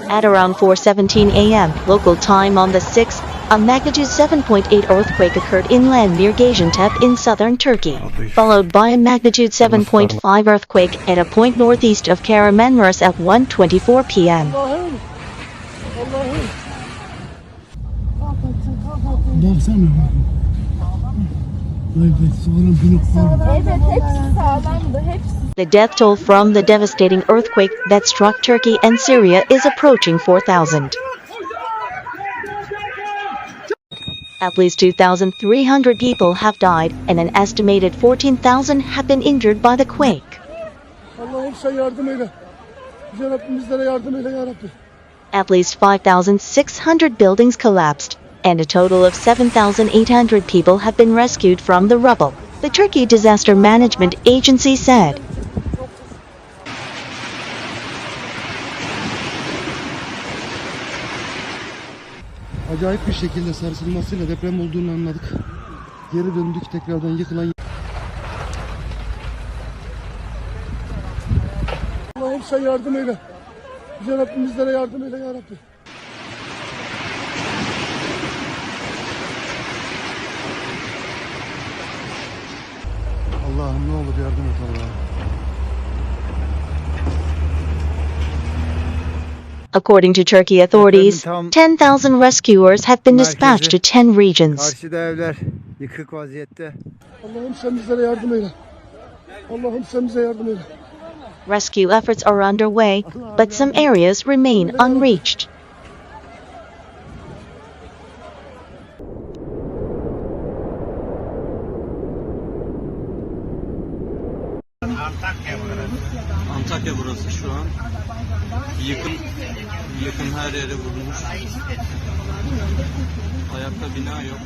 At around 4:17 a.m. local time on the 6th, a magnitude 7.8 earthquake occurred inland near Gaziantep in southern Turkey, followed by a magnitude 7.5 earthquake at a point northeast of Kahramanmaras at 1:24 p.m. The death toll from the devastating earthquake that struck Turkey and Syria is approaching 4,000. At least 2,300 people have died and an estimated 14,000 have been injured by the quake. At least 5,600 buildings collapsed, and a total of 7,800 people have been rescued from the rubble, the Turkey Disaster Management Agency said. Acayip bir şekilde sarsılmasıyla deprem olduğunu anladık. Geri döndük tekrardan yıkılan. Allah'ım sen yardım eyle. Bize Rabbim bizlere yardım eyle ya Rabbi. Allah'ım ne olur yardım et Allah'ım. According to Turkey authorities, 10,000 rescuers have been dispatched to 10 regions. Karşıda evler yıkık vaziyette. Allah'ım sen bizlere yardım eyle. Allah'ım sen bize yardım eyle. Rescue efforts are underway, but some areas remain unreached. Antakya burası şu an. Yakın her yere vurulmuş. Ayakta bina yok.